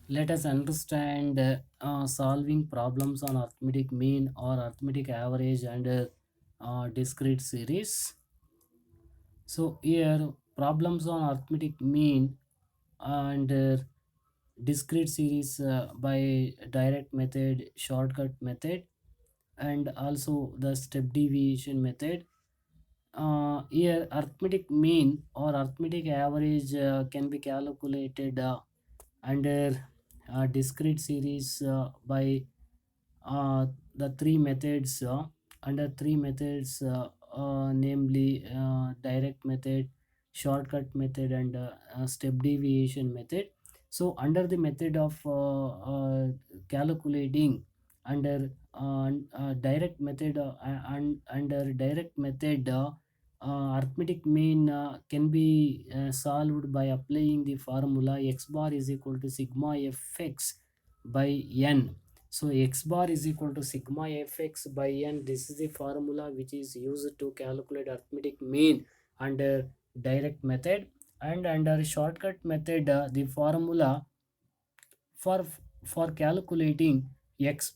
Let us understand solving problems on arithmetic mean or arithmetic average and discrete series. So here problems on arithmetic mean and discrete series by direct method, shortcut method, and also the step deviation method. Here arithmetic mean or arithmetic average can be calculated under discrete series by the three methods under three methods, namely direct method, shortcut method, and step deviation method. So under the method of calculating under direct method and under direct method, arithmetic mean can be solved by applying the formula x bar is equal to sigma fx by n. So x bar is equal to sigma fx by n. This is the formula which is used to calculate arithmetic mean under direct method. And under shortcut method, the formula for for calculating x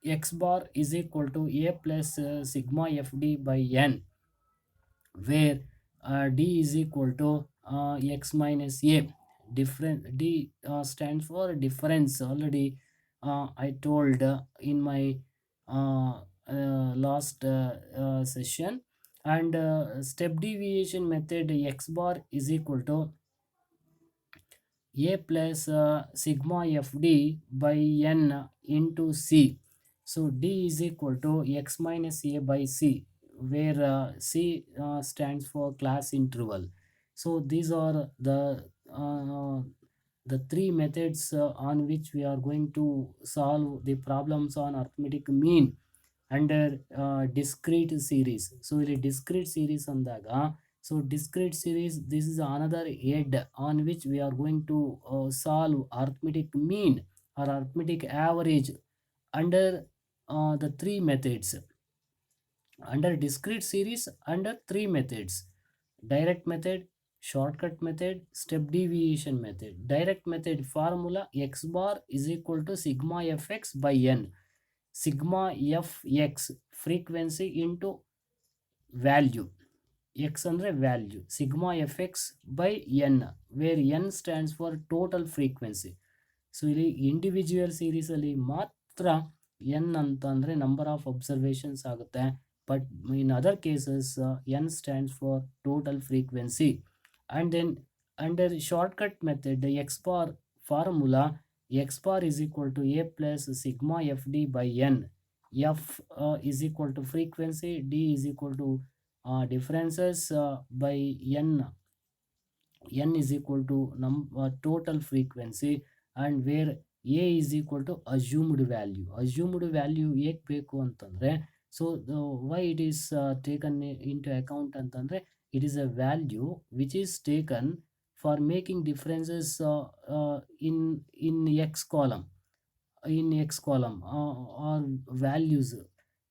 x bar is equal to a plus sigma fd by n, where d is equal to x minus a. Different d stands for difference. Already I told in my last session. And step deviation method, x bar is equal to a plus sigma fd by n into c. So d is equal to x minus a by c, where c stands for class interval. So these are the three methods on which we are going to solve the problems on arithmetic mean under discrete series. So ಇಲ್ಲಿ discrete series ಅಂದಾಗ, so discrete series, this is another head on which we are going to solve arithmetic mean or arithmetic average under the three methods. Under discrete series, under three methods: direct method, shortcut method, step deviation method. Direct method formula x bar is equal to sigma fx by n. Sigma fx frequency into value, x ಅಂದ್ರೆ value, sigma fx by n, where n stands for total frequency. So ಇಲ್ಲಿ individual series ಅಲ್ಲಿ ಮಾತ್ರ N ಅಂತ ಅಂದರೆ number of observations ಆಗುತ್ತೆ. But in other cases N stands for total frequency. And then under shortcut method X bar formula, X bar is equal to A plus sigma F D by N. F is equal to frequency, d is equal to differences by n is equal to total frequency, and where a is equal to assumed value. Assumed value ಏಕೆ ಬೇಕು ಅಂತಂದರೆ, so why it is taken into account ಅಂತಂದರೆ, it is a value which is taken for making differences in x column, or values.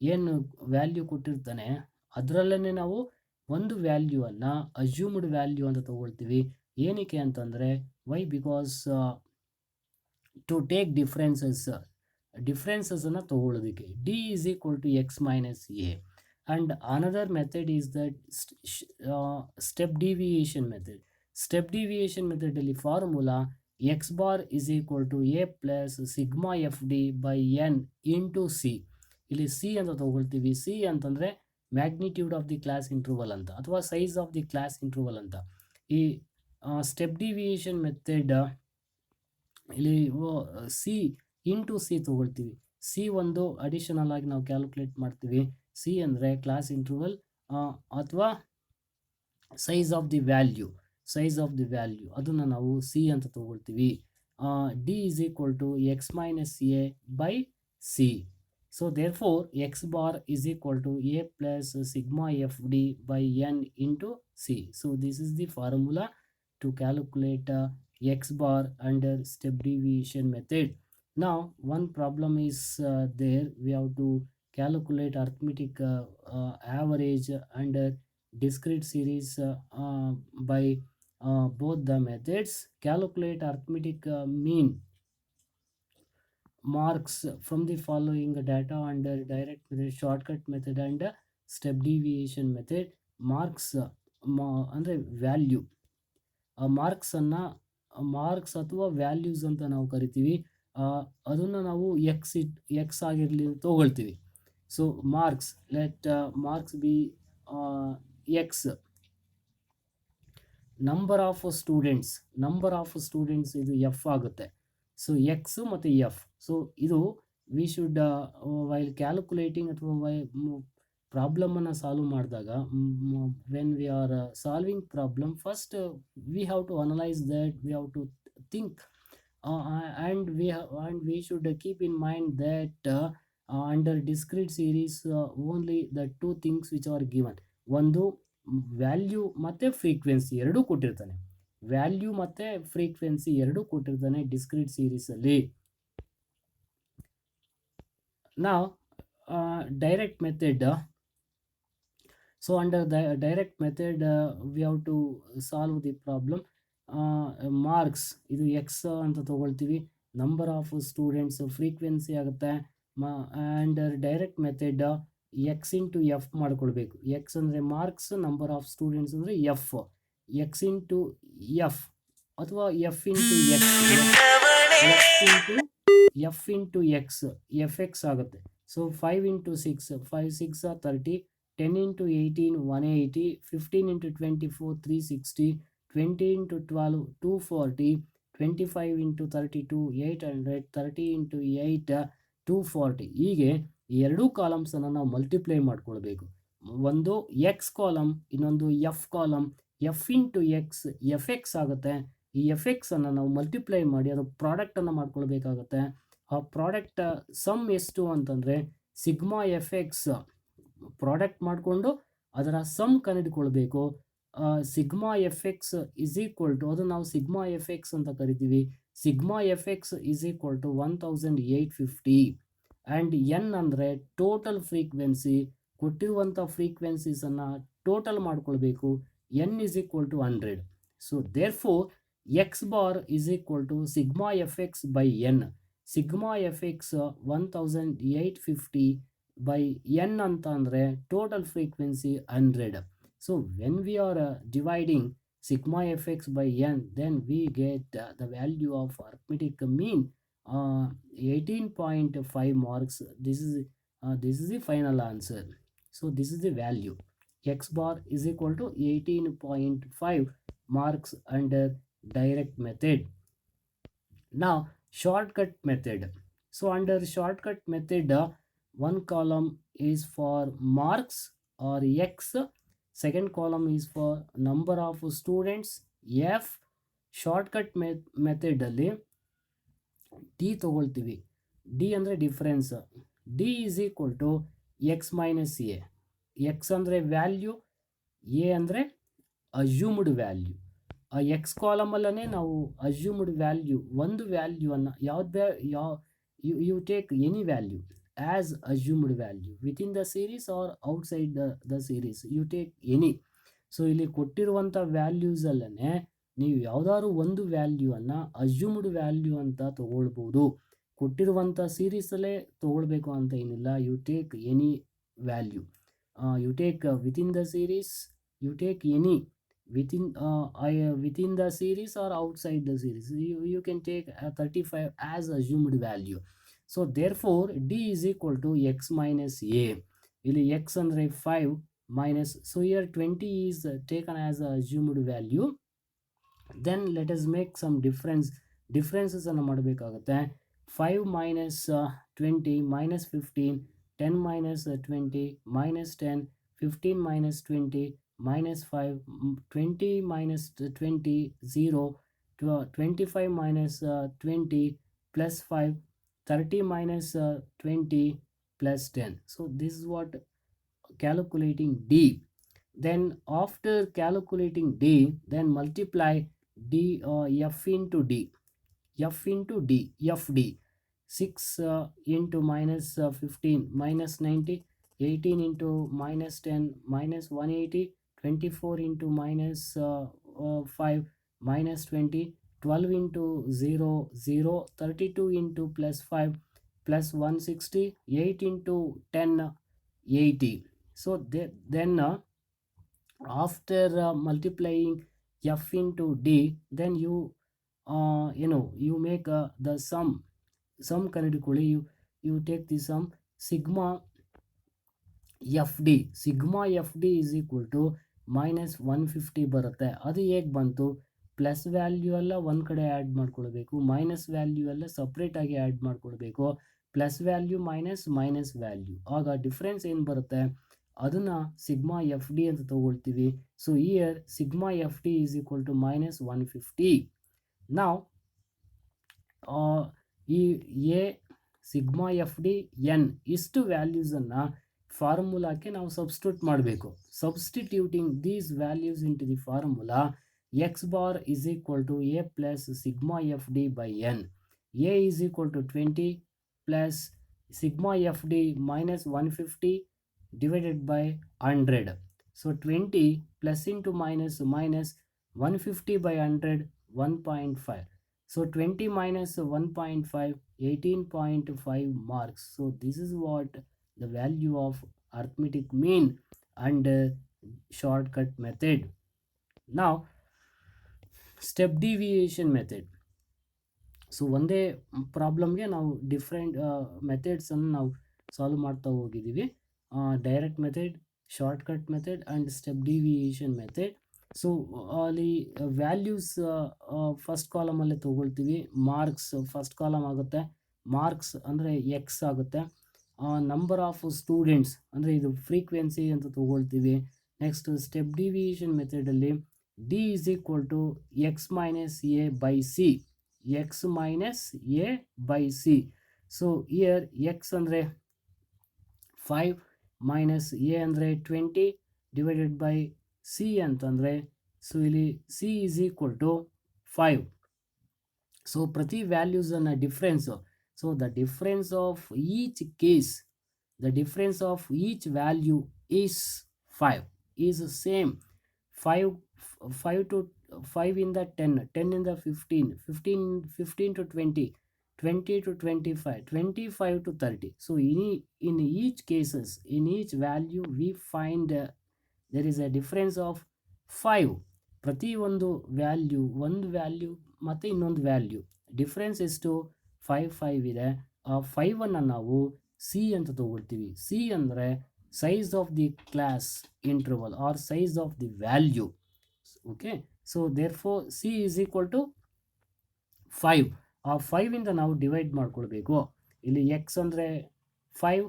ಏನು value ಕೊಟ್ಟಿರ್ತಾನೆ ಅದರಲ್ಲೇ ನಾವು ಒಂದು ವ್ಯಾಲ್ಯೂವನ್ನು ಅಸ್ಯೂಮ್ಡ್ ವ್ಯಾಲ್ಯೂ ಅಂತ ತಗೊಳ್ತೀವಿ. ಏನಕ್ಕೆ ಅಂತಂದರೆ, ವೈ ಬಿಕಾಸ್ ಟು ಟೇಕ್ ಡಿಫ್ರೆನ್ಸಸ್ಸನ್ನು ತಗೊಳ್ಳೋದಕ್ಕೆ. D is equal to X minus A. And another method is that step deviation method. ಸ್ಟೆಪ್ ಡಿವಿಯೇಷನ್ ಮೆಥಡಲ್ಲಿ formula X bar is equal to A plus sigma F D by N into C. ಇಲ್ಲಿ C ಅಂತ ತಗೊಳ್ತೀವಿ. C ಅಂತಂದರೆ magnitude of the class interval ಅಂತ, ಅಥವಾ size of the class interval ಅಂತ. ಈ ಸ್ಟೆಪ್ ಡಿವಿಯೇಷನ್ ಮೆಥಡ್ ಇಲ್ಲಿ ಸಿ ಇಂಟು ಸಿ ತಗೊಳ್ತೀವಿ. ಸಿ ಒಂದು ಅಡಿಷನಲ್ ಆಗಿ ನಾವು ಕ್ಯಾಲ್ಕುಲೇಟ್ ಮಾಡ್ತೀವಿ. ಸಿ ಅಂದರೆ ಕ್ಲಾಸ್ ಇಂಟರ್ವಲ್ ಅಥವಾ ಸೈಜ್ ಆಫ್ ದಿ ವ್ಯಾಲ್ಯೂ ಅದನ್ನು ನಾವು ಸಿ ಅಂತ ತಗೊಳ್ತೀವಿ. D is equal to X minus A by C. So therefore x bar is equal to a plus sigma fd by n into c. So this is the formula to calculate x bar under step deviation method. Now one problem is there. We have to calculate arithmetic average under discrete series by both the methods. Calculate arithmetic mean marks from the following data under direct method, shortcut method and step deviation method. Marks ಅಂದರೆ value, ಆ ಮಾರ್ಕ್ಸನ್ನು marks ಅಥವಾ values ಅಂತ ನಾವು ಕರಿತೀವಿ. ಅದನ್ನು ನಾವು x ಆಗಿರಲಿ ತಗೊಳ್ತೀವಿ. So marks, let marks be x. Number of students ಇದು ಎಫ್ ಆಗುತ್ತೆ. ಸೊ ಎಕ್ಸ್ ಮತ್ತು ಎಫ್. ಸೊ ಇದು ವಿ ಶುಡ್ ವೈಲ್ ಕ್ಯಾಲ್ಕುಲೇಟಿಂಗ್ ಅಥವಾ ಪ್ರಾಬ್ಲಮನ್ನು ಸಾಲ್ವ್ ಮಾಡಿದಾಗ, when we are solving problem, first we have to analyse that, we have to think, and we should keep in mind that under discrete series only the two things which are given. ಒಂದು value ಮತ್ತು frequency ಎರಡೂ ಕೊಟ್ಟಿರ್ತಾನೆ. Value ಮತ್ತು frequency ಎರಡೂ ಕೊಟ್ಟಿರ್ತಾನೆ discrete ಸೀರೀಸಲ್ಲಿ. ನಾವು direct method. So under the direct method we have to solve the problem. Marks ಇದು ಎಕ್ಸ್ ಅಂತ ತಗೊಳ್ತೀವಿ, ನಂಬರ್ ಆಫ್ ಸ್ಟೂಡೆಂಟ್ಸ್ ಫ್ರೀಕ್ವೆನ್ಸಿ ಆಗುತ್ತೆ. Under direct method X into F ಮಾಡ್ಕೊಳ್ಬೇಕು. ಎಕ್ಸ್ ಅಂದರೆ ಮಾರ್ಕ್ಸ್, ನಂಬರ್ ಆಫ್ ಸ್ಟೂಡೆಂಟ್ಸ್ ಅಂದರೆ F. X into F ಅಥವಾ F into X F X ಆಗುತ್ತೆ. So 5 into 6, 5 6 30, 10 into 18 180, 15 into 24 360, 20 into 12 240, 25 into 32 800, 30 into 8 240. ಹೀಗೆ ಎರಡೂ ಕಾಲಮ್ಸನ್ನು ನಾವು multiply ಮಾಡ್ಕೊಳ್ಬೇಕು. ಒಂದು ಎಕ್ಸ್ ಕಾಲಮ್, ಇನ್ನೊಂದು F column. F into X F X ಆಗುತ್ತೆ. ಈ ಎಫ್ ಎಕ್ಸನ್ನು ನಾವು ಮಲ್ಟಿಪ್ಲೈ ಮಾಡಿ ಅದು ಪ್ರಾಡಕ್ಟನ್ನು ಮಾಡ್ಕೊಳ್ಬೇಕಾಗತ್ತೆ. ಆ ಪ್ರಾಡಕ್ಟ್ ಸಮ್ ಎಷ್ಟು ಅಂತಂದರೆ ಸಿಗ್ಮಾ ಎಫ್ ಎಕ್ಸ್ ಪ್ರಾಡಕ್ಟ್ ಮಾಡಿಕೊಂಡು ಅದರ ಸಮ್ ಕಂಡುಹಿಡ್ಕೊಳ್ಬೇಕು. Sigma F X is equal to, ಅದು ನಾವು ಸಿಗ್ಮಾ ಎಫ್ ಎಕ್ಸ್ ಅಂತ ಕರಿತೀವಿ. Sigma F X is equal to 1850. And N ಅಂದರೆ ಟೋಟಲ್ ಫ್ರೀಕ್ವೆನ್ಸಿ. ಕೊಟ್ಟಿರುವಂಥ ಫ್ರೀಕ್ವೆನ್ಸೀಸನ್ನು ಟೋಟಲ್ ಮಾಡ್ಕೊಳ್ಬೇಕು. N is equal to 100. So therefore X bar is equal to sigma F X by N. Sigma F X 1850 by N ಅಂತ ಅಂದರೆ total frequency 100. So when we are dividing sigma fx by n, then we get the value of arithmetic mean 18.5 marks. This is the final answer. So this is the value. X bar is equal to 18.5 marks under direct method. Now shortcut method. So under shortcut method, one column is for marks or X, second column is for number of students F. Shortcut ಮೆಥಡಲ್ಲಿ D ತೊಗೊಳ್ತೀವಿ. D ಅಂದರೆ difference. D is equal to X minus A. X ಅಂದರೆ value, A ಅಂದರೆ assumed value. ಆ X ಕಾಲಮಲ್ಲೇ ನಾವು ಅಜ್ಯೂಮ್ಡ್ value, ಒಂದು ವ್ಯಾಲ್ಯೂವನ್ನು you take any value as assumed value within the series or outside the series, you take any. So ಇಲ್ಲಿ ಕೊಟ್ಟಿರುವಂಥ ವ್ಯಾಲ್ಯೂಸಲ್ಲೇ ನೀವು ಯಾವುದಾದ್ರು ಒಂದು ವ್ಯಾಲ್ಯೂವನ್ನು ಅಜ್ಯೂಮ್ಡ್ ವ್ಯಾಲ್ಯೂ ಅಂತ ತೊಗೊಳ್ಬೋದು. ಕೊಟ್ಟಿರುವಂಥ ಸೀರೀಸಲ್ಲೇ ತೊಗೊಳ್ಬೇಕು ಅಂತ ಏನಿಲ್ಲ. You take any value, you take within the series, you take any within the series or outside the series. You can take 35 as assumed value. So therefore D is equal to x minus a. ಇಲ್ಲಿ x ಅಂದರೆ 5 minus, so here 20 is taken as a assumed value. Then let us make some differences ಅನ್ನು ಮಾಡಬೇಕಾಗುತ್ತೆ. 5 minus 20 minus 15, 10 minus 20 minus 10, 15 minus 20 minus 5, 20 minus 20 0, 25 minus 20 plus 5, 30 minus 20 plus 10. So this is what calculating D. Then after calculating D, then multiply D f into D. F into D, FD. 6 into minus 15 minus 90, 18 into minus 10 minus 180, 24 into minus 5 minus 20, 12 into 0 0, 32 into plus 5 plus 160, 8 into 10, 80. So then after multiplying f into d, then you you make the sum ಕಂಡುಹಿಡ್ಕೊಳ್ಳಿ. you take the sum sigma f d is equal to -150 ಬರುತ್ತೆ. ಅದು ಹೇಗೆ ಬಂತು? Plus value ಎಲ್ಲ ಒಂದು ಕಡೆ add ಮಾಡ್ಕೊಳ್ಬೇಕು, minus value ಎಲ್ಲ ಸಪ್ರೇಟಾಗಿ ಆ್ಯಡ್ ಮಾಡ್ಕೊಳ್ಬೇಕು. ಪ್ಲಸ್ ವ್ಯಾಲ್ಯೂ ಮೈನಸ್ ವ್ಯಾಲ್ಯೂ, ಆಗ ಡಿಫ್ರೆನ್ಸ್ ಏನು ಬರುತ್ತೆ ಅದನ್ನು ಸಿಗ್ಮಾ ಎಫ್ ಡಿ ಅಂತ ತಗೊಳ್ತೀವಿ. So here sigma F d is equal to -150. ನಾವು ಈ a sigma F d n ಇಷ್ಟು ವ್ಯಾಲ್ಯೂಸನ್ನು ಫಾರ್ಮುಲಾಕ್ಕೆ ನಾವು ಸಬ್ಸ್ಟಿಟ್ಯೂಟ್ ಮಾಡಬೇಕು. Substituting these values in to the formula, X bar is equal to A plus sigma F D by n. A is equal to 20 plus sigma F d -150 divided by 100. So 20 plus into minus 150 by 100, 1.5. So 20 minus 1.5, 18.5 marks. So this is what the value of arithmetic mean under shortcut method. Now step deviation method. So ಒಂದೇ ಪ್ರಾಬ್ಲಮ್ಗೆ ನಾವು different ಮೆಥಡ್ಸನ್ನು ನಾವು solve ಮಾಡ್ತಾ ಹೋಗಿದ್ದೀವಿ. Direct method, shortcut method and step deviation method. So ಅಲ್ಲಿ values first ಕಾಲಮಲ್ಲೇ ತೊಗೊಳ್ತೀವಿ. ಮಾರ್ಕ್ಸ್ ಫಸ್ಟ್ ಕಾಲಮ್ ಆಗುತ್ತೆ, ಮಾರ್ಕ್ಸ್ ಅಂದರೆ ಎಕ್ಸ್ ಆಗುತ್ತೆ. ನಂಬರ್ ಆಫ್ ಸ್ಟೂಡೆಂಟ್ಸ್ ಅಂದರೆ ಇದು ಫ್ರೀಕ್ವೆನ್ಸಿ ಅಂತ ತೊಗೊಳ್ತೀವಿ. ನೆಕ್ಸ್ಟ್ ಸ್ಟೆಪ್ ಡಿವಿಯೇಷನ್ ಮೆಥಡಲ್ಲಿ d is equal to X minus A by c, x minus a by c. So here x ಅಂದರೆ 5 minus a ಅಂದರೆ 20 divided by c ಅಂತಂದರೆ, ಸೊ ಇಲ್ಲಿ c is equal to 5. So ಪ್ರತಿ ವ್ಯಾಲ್ಯೂಸನ್ನು difference, so the difference of each case, the difference of each value is 5, is same. 5 to 5 in the 10, 10 in the 15, 15 to 20, 20 to 25, 25 to 30. So in each cases, in each value we find there is a difference of 5. ಪ್ರತಿ ಒಂದು value ಮತ್ತು ಇನ್ನೊಂದು value difference ಎಷ್ಟು 5 ಇದೆ. ಆ 5ಅನ್ನು ನಾವು C ಅಂತ ತಗೊಳ್ತೀವಿ. ಸಿ ಅಂದರೆ size of the class interval or size of the value. Okay, so therefore c is equal to 5. ಆ 5ಇಂದ ನಾವು ಡಿವೈಡ್ ಮಾಡ್ಕೊಳ್ಬೇಕು. ಇಲ್ಲಿ ಎಕ್ಸ್ ಅಂದರೆ 5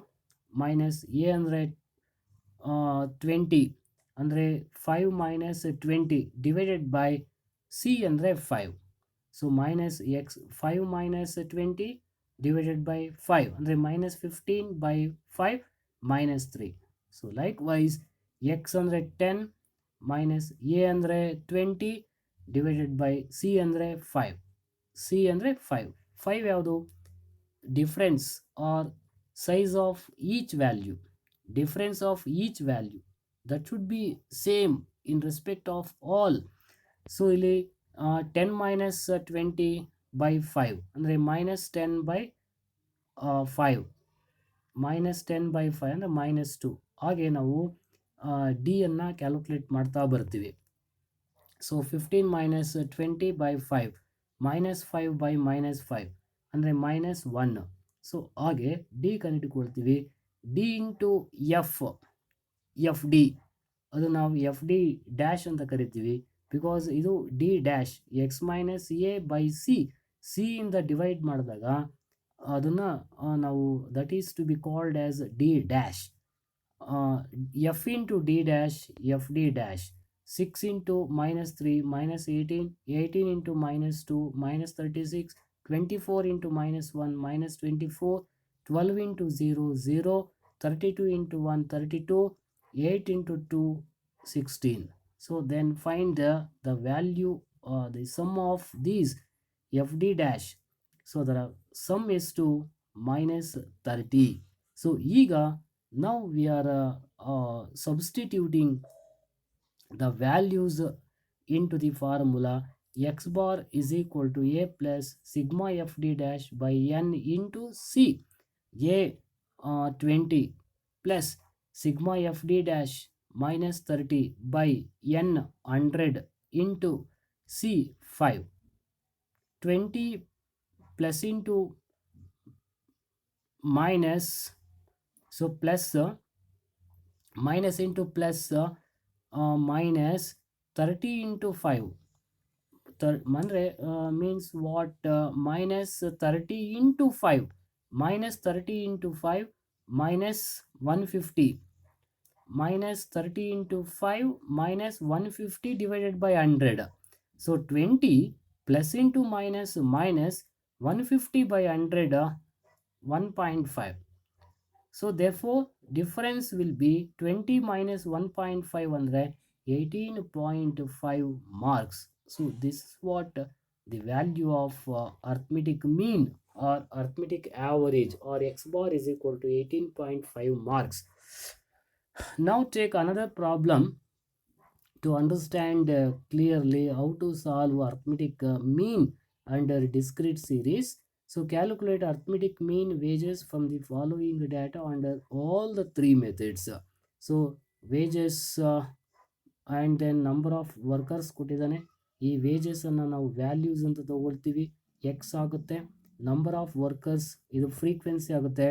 ಮೈನಸ್ ಎ ಅಂದರೆ 20 ಅಂದರೆ 5 ಮೈನಸ್ 20 ಡಿವೈಡೆಡ್ ಬೈ ಸಿ ಅಂದರೆ 5. So minus x 5 minus 20 divided by 5 ಅಂದರೆ minus 15 by 5 minus 3. So likewise x ಅಂದರೆ 10 ಮೈನಸ್ ಎ ಅಂದರೆ 20 ಡಿವೈಡೆಡ್ ಬೈ ಸಿ ಅಂದರೆ 5. ಸಿ ಅಂದರೆ 5 ಯಾವುದು? Difference or size of each value. Difference of each value that should be same in respect of all. So ಇಲ್ಲಿ 10 minus 20 by 5 ಅಂದರೆ minus 10 by 5, minus 10 by 5 ಅಂದರೆ minus 2. ಹಾಗೆ ನಾವು ಡಿಯನ್ನು calculate ಮಾಡ್ತಾ ಬರ್ತೀವಿ. So 15 minus 20 by 5, minus 5 by minus 5 ಅಂದರೆ minus 1. So ಹಾಗೆ d ಕಂಡುಹಿಡ್ಕೊಳ್ತೀವಿ. ಡಿ ಇಂಟು ಎಫ್ ಡಿ, ಅದು ನಾವು ಎಫ್ ಡಿ ಡ್ಯಾಶ್ ಅಂತ ಕರಿತೀವಿ. ಬಿಕಾಸ್ ಇದು d dash x minus A by c, ಸಿಯಿಂದ ಡಿವೈಡ್ ಮಾಡಿದಾಗ ಅದನ್ನು ನಾವು that is to be called as d dash. F into d dash f d dash. 6 into minus 3 minus 18, 18 into minus 2 minus 36, 24 into minus 1 minus 24, 12 into 0 0, 32 into 1 32, 8 into 2 16. So then find the value, the sum of these fd dash. So the sum is to minus 30. So ಈಗ now we are substituting the values into the formula. X bar is equal to a plus sigma fd dash by n into c. A 20 plus sigma FD dash minus 30 by N 100 into C 5. 20 plus into minus, so plus minus into plus minus 30 into 5 means what, minus 30 into 5, minus 30 into 5 minus 150, minus 30 into 5 minus 150 divided by 100. So 20 plus into minus minus 150 by 100, 1.5. So therefore difference will be 20 minus 1.5 andre 18.5 marks. So this is what the value of arithmetic mean or arithmetic average, or x bar is equal to 18.5 marks. Now take another problem to understand clearly how to solve arithmetic mean under discrete series. So calculate arithmetic mean wages from the following data under all the three methods. So wages and then number of workers ಕೊಟ್ಟಿದ್ದಾನೆ. ಈ wages ಅನ್ನು ನಾವು values ಅಂತ ತಗೊಳ್ತೀವಿ, x ಆಗುತ್ತೆ. number of workers ಇದು frequency ಆಗುತ್ತೆ.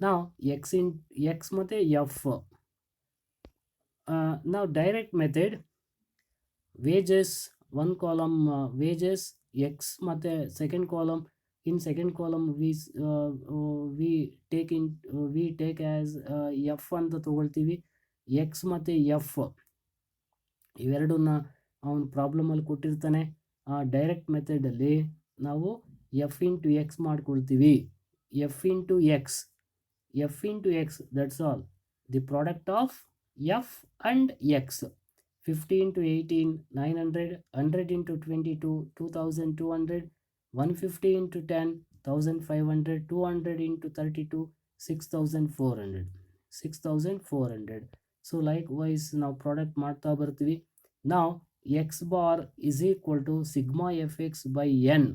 now x ಮತ್ತೆ f. now direct method, wages one column, wages x ಮತ್ತೆ second column, in second column we take as f ಅಂತ ತಗೊಳ್ತೀವಿ. x ಮತ್ತೆ f ಇವೆರಡನ್ನ ಅವನು ಪ್ರಾಬ್ಲಮಲ್ಲಿ ಕೊಟ್ಟಿರ್ತಾನೆ. ಆ ಡೈರೆಕ್ಟ್ ಮೆಥಡಲ್ಲಿ ನಾವು ಎಫ್ ಇಂಟು ಎಕ್ಸ್ ಮಾಡ್ಕೊಳ್ತೀವಿ. F into X, F into X, that's all. The product of F and X. 50 into 18 900, 100 into 22 2200, 150 into 10 1500, 200 into 32 6400, 6400. So likewise ನಾವು product ಮಾಡ್ತಾ ಬರ್ತೀವಿ. ನಾವು x bar is equal to sigma F X by n.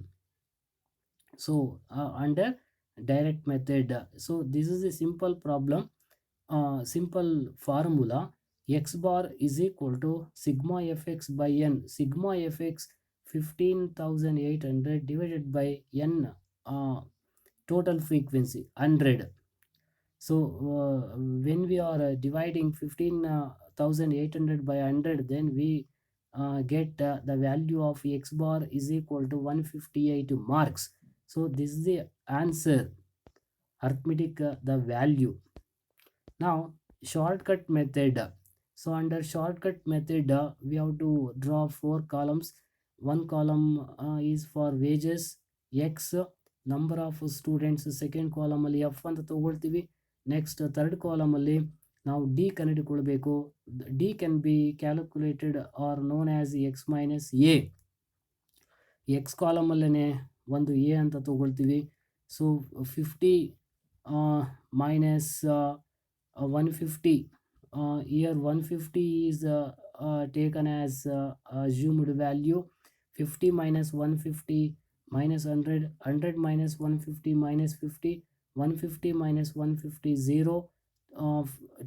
So under direct method. So this is a simple problem, simple formula. X bar is equal to sigma fx by n. Sigma fx 15,800 divided by n, total frequency 100. So when we are dividing 15,800 by 100, then we get the value of x bar is equal to 158 marks. So this is the answer, arithmetic the value. Now shortcut method. So under shortcut method we have to draw 4 columns. One column is for wages x, number of students second column ಅಲ್ಲಿ f ಅಂತ ತಗೊಳ್ತೀವಿ. Next third column ಅಲ್ಲಿ ನಾವು d ಕಂಡುಹಿಡಿದುಕೊಳ್ಬೇಕು. D can be calculated or known as x minus A. X ಕಾಲಮಲ್ಲೇ ಒಂದು a ಅಂತ ತಗೊಳ್ತೀವಿ. So 50 minus 150. Here 150 is taken as assumed value. 50 minus 150 minus 100, 100 minus 150 minus 50, 150 minus 150 0,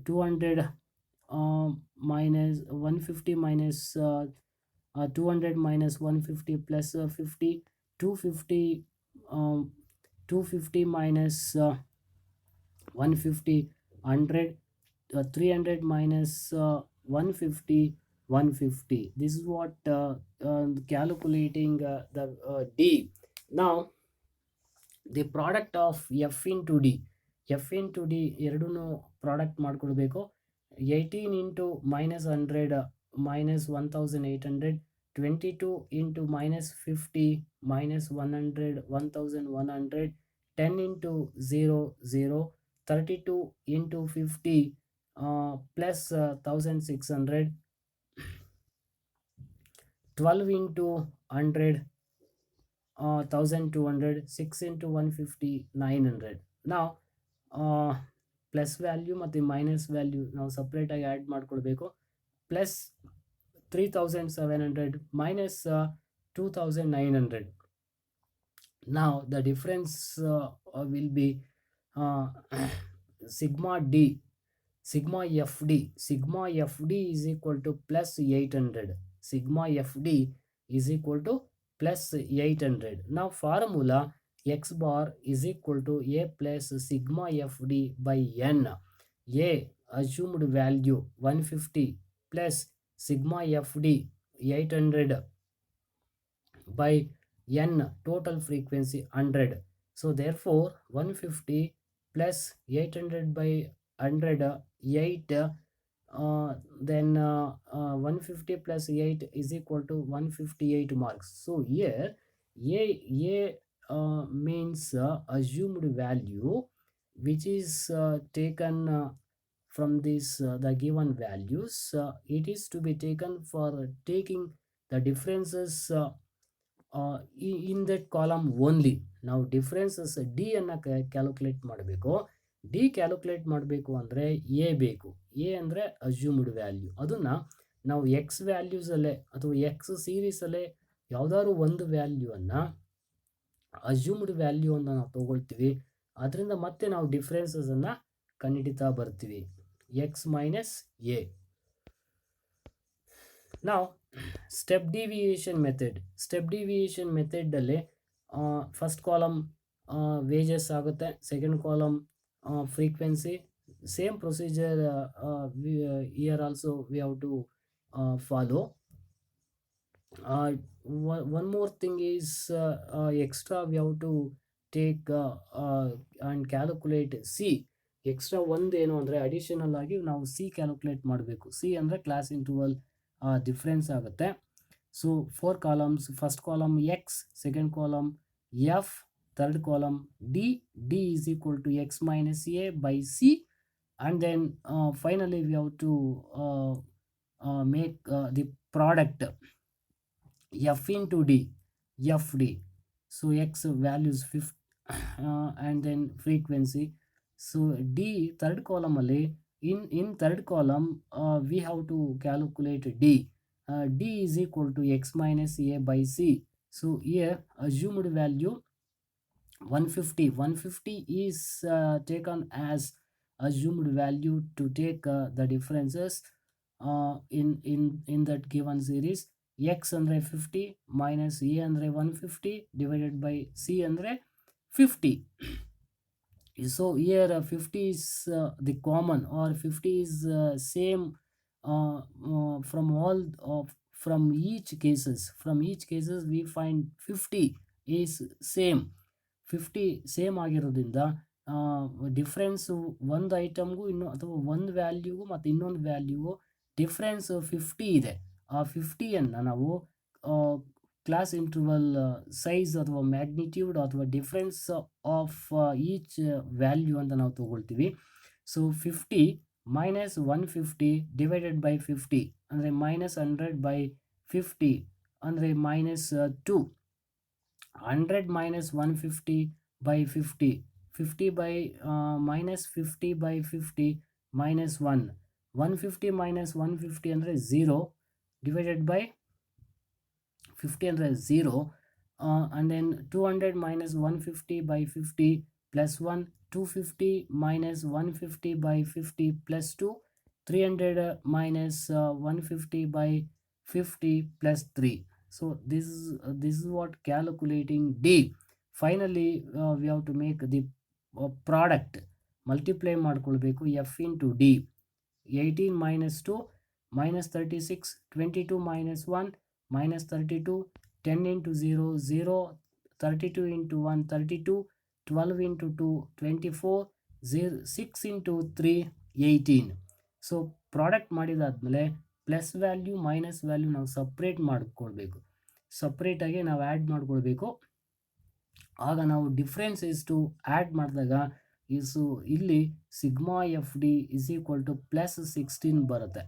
200 minus 150 minus 200 minus 150 plus 50, 250 250 minus 150 100, 300 minus 150 150. This is what calculating the D. Now the product of f into d. f into d ಎರಡೂ product ಮಾಡ್ಕೊಳ್ಬೇಕು. 18 into minus 100 minus 1800, 22 into minus 50 minus 100 1100, 10 into 0 0, 32 into 50 plus 1600, 12 into 100 1200, 6 into 150 900. Now plus value ಮತ್ತು minus value ನಾವು ಸಪ್ರೇಟಾಗಿ add ಮಾಡ್ಕೊಳ್ಬೇಕು. Plus 3700 minus 2900. Now the difference will be uh, sigma d, sigma fd is equal to plus 800, sigma fd is equal to plus 800. Now formula x bar is equal to a plus sigma fd by n. A assumed value 150 plus sigma fd 800 by n, total frequency 100. So therefore 150 plus 800 by 100 8 then 150 plus 8 is equal to 158 marks. So here a means assumed value which is taken from this the given values. It is to be taken for taking the differences in that column only. ನಾವು differences D ಅನ್ನು calculate ಮಾಡಬೇಕು. D calculate ಮಾಡಬೇಕು ಅಂದರೆ A ಬೇಕು. A ಅಂದರೆ assumed value. ಅದನ್ನು ನಾವು X ವ್ಯಾಲ್ಯೂಸಲ್ಲೇ ಅಥವಾ ಎಕ್ಸ್ ಸೀರೀಸಲ್ಲೇ ಯಾವುದಾದ್ರು ಒಂದು ವ್ಯಾಲ್ಯೂವನ್ನು ಅಸ್ಯೂಮ್ಡ್ ವ್ಯಾಲ್ಯೂ ಅಂತ ನಾವು ತೊಗೊಳ್ತೀವಿ. ಅದರಿಂದ ಮತ್ತೆ ನಾವು ಡಿಫ್ರೆನ್ಸಸನ್ನು ಕಂಡುಹಿಡಿತಾ ಬರ್ತೀವಿ. X minus a. ನಾವು ಸ್ಟೆಪ್ ಡಿವಿಯೇಷನ್ ಮೆಥಡಲ್ಲಿ ಫಸ್ಟ್ ಕಾಲಮ್ ವೇಜಸ್ ಆಗುತ್ತೆ, second column frequency. Same procedure here also we have to follow. one more thing is extra we have to take and calculate c. Extra ಒಂದು ಏನು ಅಂದರೆ additional ಆಗಿ ನಾವು c calculate ಮಾಡಬೇಕು. C ಅಂದರೆ class interval difference ಆಗುತ್ತೆ. So 4 columns, first column x, second column f, third column d. D is equal to X minus A by c. And then finally we have to make the product f into d, f d. So x values 50 and then frequency. So d third ಕಾಲಮಲ್ಲಿ in third column we have to calculate d. D is equal to x minus a by c. So here assumed value 150 is taken as assumed value to take the differences in that given series. x andre 50 minus a andre 150 divided by c andre 50. So here 50 is the common, or 50 is same from all from each cases we find 50 is same. 50 same ಆಗಿರೋದ್ರಿಂದ difference ಒಂದು ಐಟಮ್ಗೂ ಅಥವಾ ಒಂದು ವ್ಯಾಲ್ಯೂಗೂ ಮತ್ತು ಇನ್ನೊಂದು ವ್ಯಾಲ್ಯೂಗೂ difference 50 ಇದೆ. ಆ 50ಯನ್ನು ನಾವು class interval size ಅಥವಾ ಮ್ಯಾಗ್ನಿಟ್ಯೂಡ್ ಅಥವಾ ಡಿಫ್ರೆನ್ಸ್ ಆಫ್ ಈಚ್ ವ್ಯಾಲ್ಯೂ ಅಂತ ನಾವು ತಗೊಳ್ತೀವಿ. ಸೊ 50 ಮೈನಸ್ 150 ಡಿವೈಡೆಡ್ ಬೈ 50 ಅಂದರೆ ಮೈನಸ್ 100 ಬೈ 50 ಅಂದರೆ minus 2. 100 minus 150 by 50, 50 by minus 50 by 50 minus 1. 150 minus 150 ಅಂದರೆ 0 ಡಿವೈಡೆಡ್ ಬೈ 50 ಅಂದರೆ 0. and then 200 minus 150 by 50 plus 1. 250 minus 150 by 50 plus 2. 300 minus 150 by 50 plus 3. So this is what calculating d. Finally we have to make the product. Multiply ಮಾಡ್ಕೊಳ್ಬೇಕು f into d. 18 minus 2 minus 36. 22 minus 1 minus 32. 10 into 0 0. 32 into 1 32. 12 into 2 24. 6 into 3 18. So product ಮಾಡಿದಾದ್ಮೇಲೆ plus value minus value ನಾವು separate ಮಾಡ್ಕೊಳ್ಬೇಕು. ಸಪ್ರೇಟಾಗಿ ನಾವು add ಮಾಡ್ಕೊಳ್ಬೇಕು. ಆಗ ನಾವು difference ಎಷ್ಟು ಆ್ಯಡ್ ಮಾಡಿದಾಗ ಇಲ್ಲಿ sigma F d is equal to plus 16 ಬರುತ್ತೆ.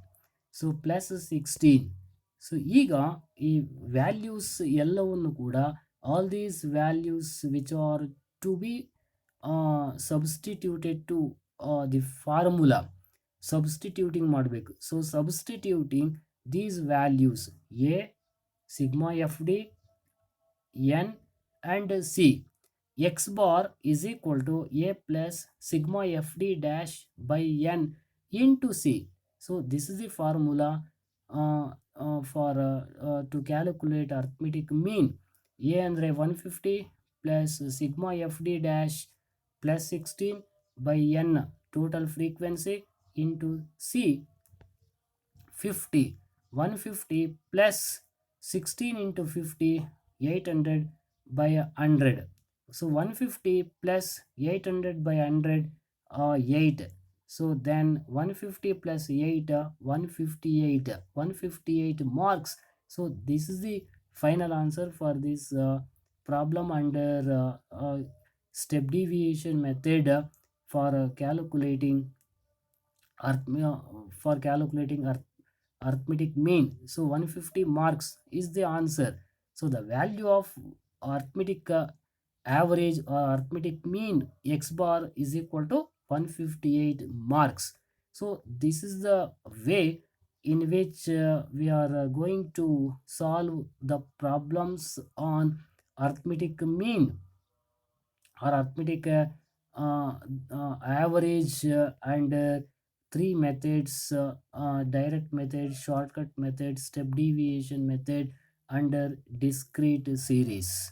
So plus 16. ಸೊ ಈಗ ಈ ವ್ಯಾಲ್ಯೂಸ್ ಎಲ್ಲವನ್ನು ಕೂಡ all these values which are to be substituted to the formula, substituting ಮಾಡಬೇಕು. So substituting these values a sigma F d, n and C. X bar is equal to A plus sigma FD dash by N into C. So this is the formula for to calculate arithmetic mean. A andre 150 plus sigma FD dash plus 16 by N total frequency into C 50. 150 plus 16 into 50, 800 by 100. So 150 plus 800 by 100, 8. So then 150 plus 8, 158. 158 marks. So this is the final answer for this problem under step deviation method for calculating for calculating arithmetic mean. So 150 marks is the answer. So the value of arithmetic average or arithmetic mean x bar is equal to 158 marks. So this is the way in which we are going to solve the problems on arithmetic mean or arithmetic uh, average and three methods, direct method, shortcut method, step deviation method under discrete series.